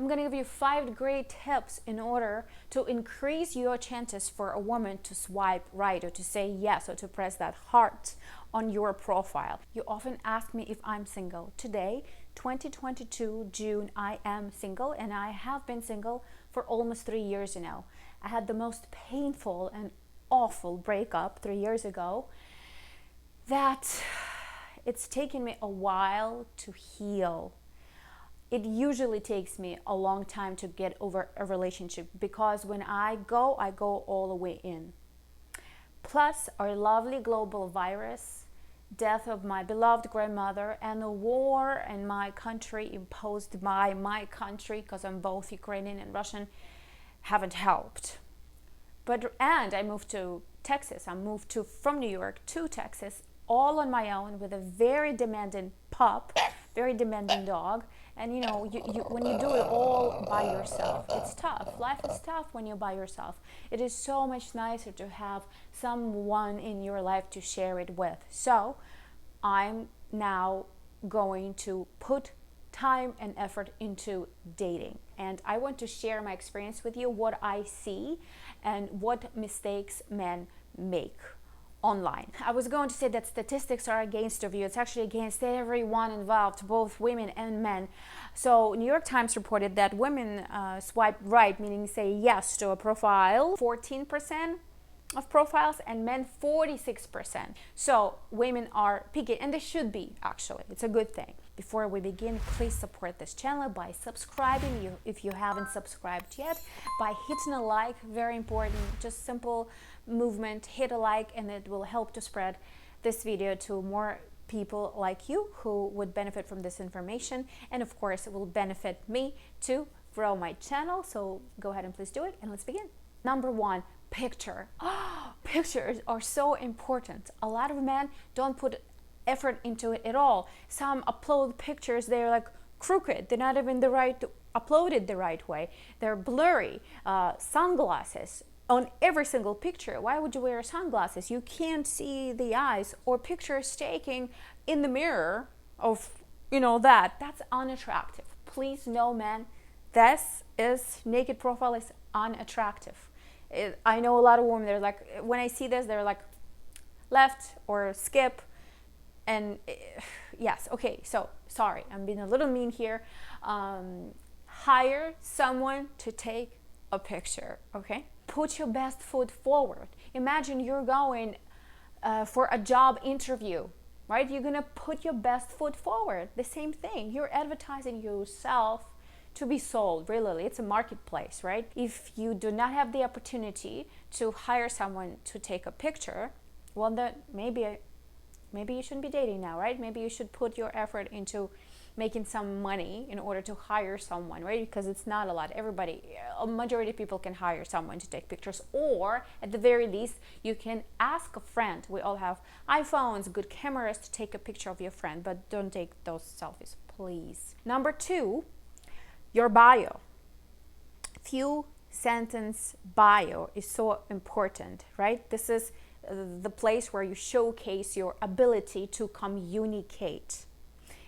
gonna give you 5 great tips in order to increase your chances for a woman to swipe right or to say yes or to press that heart on your profile. You often ask me if I'm single. Today, 2022 June, I am single, and I have been single for almost 3 years now. I had the most painful and awful breakup 3 years ago that it's taken me a while to heal. It usually takes me a long time to get over a relationship because when I go all the way in. Plus, our lovely global virus, death of my beloved grandmother, and the war in my country imposed by my country, because I'm both Ukrainian and Russian, haven't helped. And I moved to Texas. I moved from New York to Texas all on my own with a very demanding pup, very demanding dog. And you know, when you do it all by yourself, it's tough. Life is tough when you're by yourself. It is so much nicer to have someone in your life to share it with. So I'm now going to put time and effort into dating. And I want to share my experience with you, what I see and what mistakes men make online. I was going to say that statistics are against of you. It's actually against everyone involved, both women and men. So New York Times reported that women swipe right, meaning say yes to a profile, 14% of profiles, and men 46%. So women are picky, and they should be, actually. It's a good thing. Before we begin, please support this channel by subscribing if you haven't subscribed yet, by hitting a like, very important, just simple movement, hit a like, and it will help to spread this video to more people like you who would benefit from this information, and of course it will benefit me to grow my channel. So go ahead and please do it, and let's begin. Number one, picture. Pictures are so important. A lot of men don't put effort into it at all. Some upload pictures, they're like crooked, they're not even uploaded the right way, they're blurry, sunglasses on every single picture. Why would you wear sunglasses? You can't see the eyes. Or pictures taken in the mirror of, that's unattractive. Please know, men, naked profile is unattractive. I know a lot of women, they're like, when I see this, they're like, left or skip. And yes, okay, so sorry, I'm being a little mean here. Hire someone to take a picture, okay? Put your best foot forward. Imagine you're going for a job interview, right? You're gonna put your best foot forward. The same thing, you're advertising yourself to be sold. Really, it's a marketplace, right? If you do not have the opportunity to hire someone to take a picture, well, then maybe you shouldn't be dating now, right? Maybe you should put your effort into making some money in order to hire someone, right? Because it's not a lot. A majority of people can hire someone to take pictures, or at the very least, you can ask a friend. We all have iPhones, good cameras to take a picture of your friend, but don't take those selfies, please. Number two, your bio. Few sentence bio is so important, right? This is the place where you showcase your ability to communicate.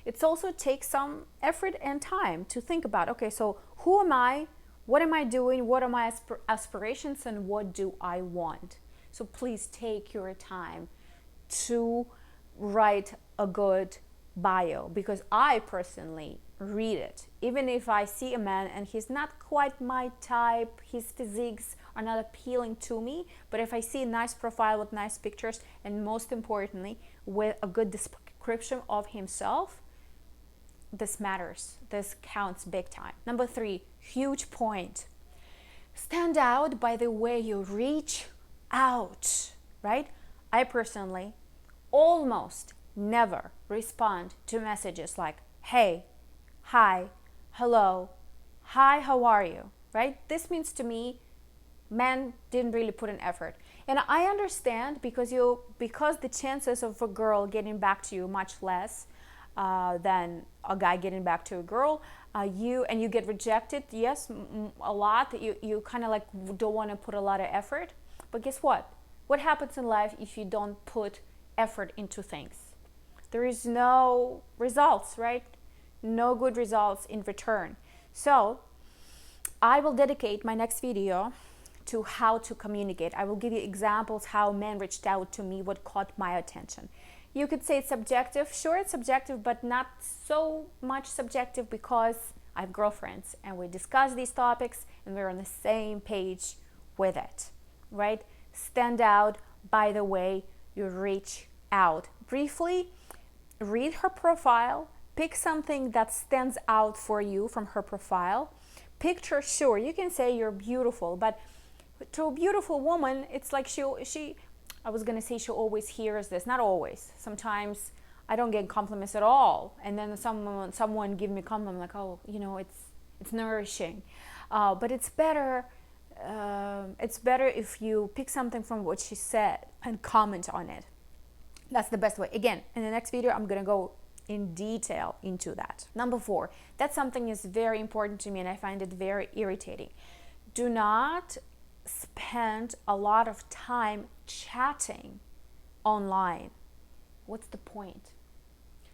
It also takes some effort and time to think about, okay, so who am I? What am I doing? What are my aspirations, and what do I want? So please take your time to write a good bio, because I personally read it. Even if I see a man and he's not quite my type, his physiques are not appealing to me, but if I see a nice profile with nice pictures, and most importantly with a good description of himself, this matters. This counts big time. Number three, huge point. Stand out by the way you reach out, right? I personally almost never respond to messages like, hey, hi, hello, hi, how are you, right? This means to me, men didn't really put an effort. And I understand because the chances of a girl getting back to you much less than a guy getting back to a girl, you get rejected, yes, a lot. You kind of like don't want to put a lot of effort, but guess what happens in life if you don't put effort into things? There is no results, right? No good results in return. So I will dedicate my next video to how to communicate. I will give you examples how men reached out to me, what caught my attention. You could say it's subjective. Sure, it's subjective, but not so much subjective, because I have girlfriends and we discuss these topics and we're on the same page with it, right? Stand out by the way you reach out. Briefly, read her profile, pick something that stands out for you from her profile. Picture, sure, you can say you're beautiful, but to a beautiful woman, it's like I was gonna say she always hears this. Not always. Sometimes I don't get compliments at all, and then someone give me a compliment like, oh, it's nourishing. But it's better if you pick something from what she said and comment on it. That's the best way. Again, in the next video, I'm gonna go in detail into that. Number 4, that something is very important to me and I find it very irritating. Do not spend a lot of time chatting online. What's the point?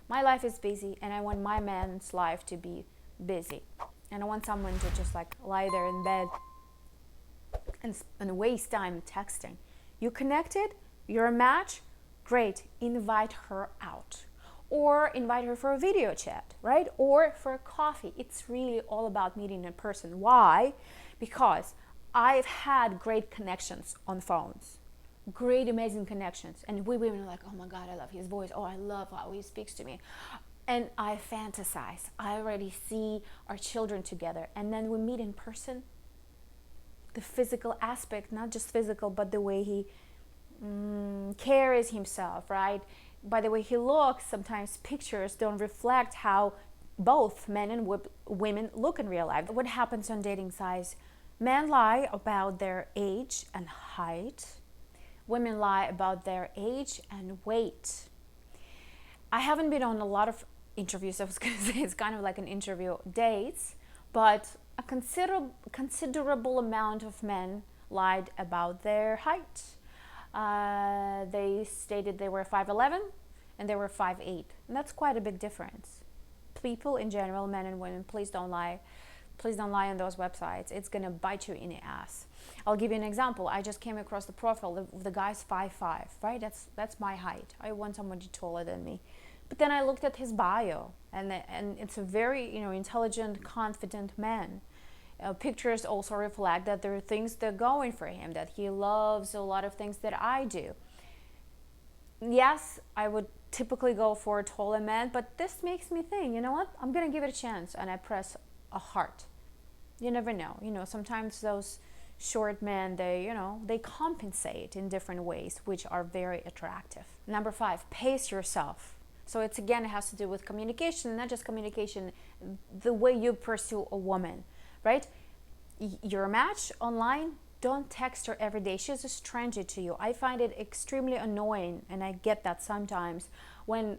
My life is busy and I want my man's life to be busy. And I want someone to just like lie there in bed and waste time texting. You connected? You're a match? Great. Invite her out. Or invite her for a video chat, right? Or for a coffee. It's really all about meeting in person. Why? Because I've had great connections on phones. Great, amazing connections. And we women are like, oh my God, I love his voice. Oh, I love how he speaks to me. And I fantasize. I already see our children together. And then we meet in person. The physical aspect, not just physical, but the way he carries himself, right? By the way he looks, sometimes pictures don't reflect how both men and women look in real life. What happens on dating sites? Men lie about their age and height. Women lie about their age and weight. I haven't been on a lot of interviews. I was going to say it's kind of like an interview dates, but a considerable amount of men lied about their height. They stated they were 5'11" and they were 5'8", and that's quite a big difference. People in general, men and women, please don't lie. Please don't lie on those websites. It's gonna bite you in the ass. I'll give you an example. I just came across the profile. The guy's 5'5", right? That's my height. I want somebody taller than me. But then I looked at his bio, and it's a very intelligent, confident man. Pictures also reflect that there are things that are going for him, that he loves a lot of things that I do. Yes, I would typically go for a taller man, but this makes me think, you know what? I'm gonna give it a chance, and I press a heart. You never know. Sometimes those short men, they compensate in different ways, which are very attractive. Number 5, pace yourself. So it has to do with communication, not just communication, the way you pursue a woman, right? You're a match online, don't text her every day. She's a stranger to you. I find it extremely annoying, and I get that sometimes, when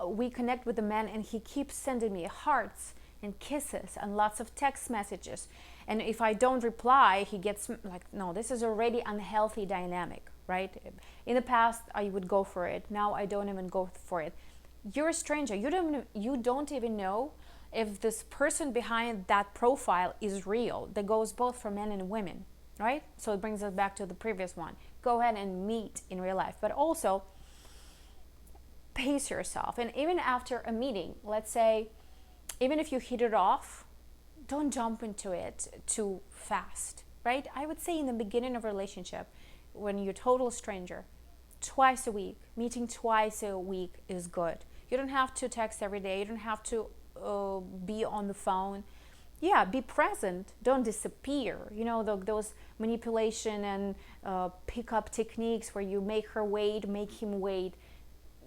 we connect with a man and he keeps sending me hearts and kisses and lots of text messages. And if I don't reply, he gets like, no, this is already unhealthy dynamic, right? In the past, I would go for it. Now I don't even go for it. You're a stranger. You don't even know if this person behind that profile is real. That goes both for men and women, right? So it brings us back to the previous one. Go ahead and meet in real life, but also pace yourself. And even after a meeting, let's say, even if you hit it off, don't jump into it too fast, right? I would say in the beginning of a relationship, when you're a total stranger, twice a week, meeting twice a week is good. You don't have to text every day. You don't have to be on the phone. Yeah, be present. Don't disappear. Those manipulation and pickup techniques where you make her wait, make him wait.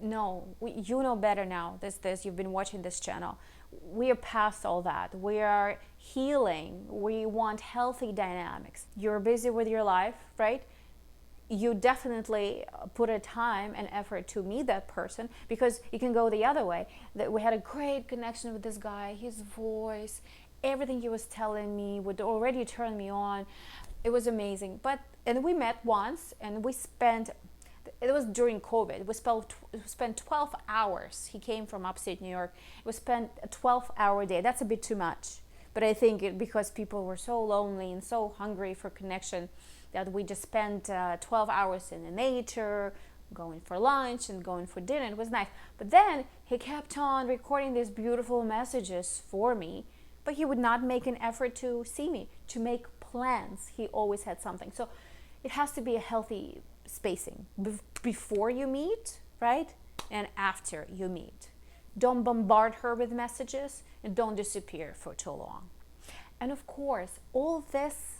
No, you know better now. You've been watching this channel. We are past all that. We are healing. We want healthy dynamics. You're busy with your life, right? You definitely put a time and effort to meet that person, because you can go the other way. That we had a great connection with this guy, his voice, everything he was telling me would already turn me on. It was amazing. And we met once, and we spent, it was during COVID, we spent 12 hours. He came from upstate New York. We spent a 12-hour day. That's a bit too much. But I think because people were so lonely and so hungry for connection, that we just spent 12 hours in the nature, going for lunch and going for dinner. It was nice. But then he kept on recording these beautiful messages for me, but he would not make an effort to see me, to make plans. He always had something. So it has to be a healthy spacing before you meet, right? And after you meet. Don't bombard her with messages, and don't disappear for too long. And of course, all this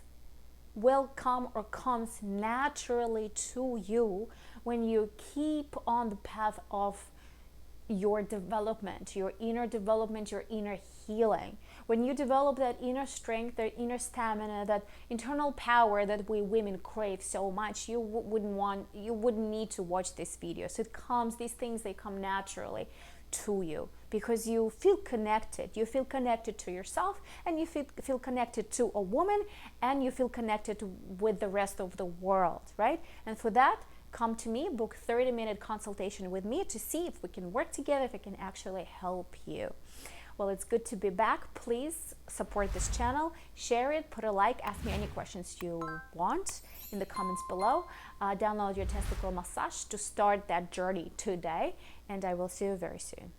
will come or comes naturally to you when you keep on the path of your development, your inner healing. When you develop that inner strength, that inner stamina, that internal power that we women crave so much, you wouldn't need to watch these videos. These things, they come naturally to you because you feel connected. You feel connected to yourself, and you feel connected to a woman, and you feel connected with the rest of the world, right? And for that, come to me, book 30-minute consultation with me to see if we can work together, if I can actually help you. Well, it's good to be back. Please support this channel, share it, put a like, ask me any questions you want in the comments below. Download your testicle massage to start that journey today, and I will see you very soon.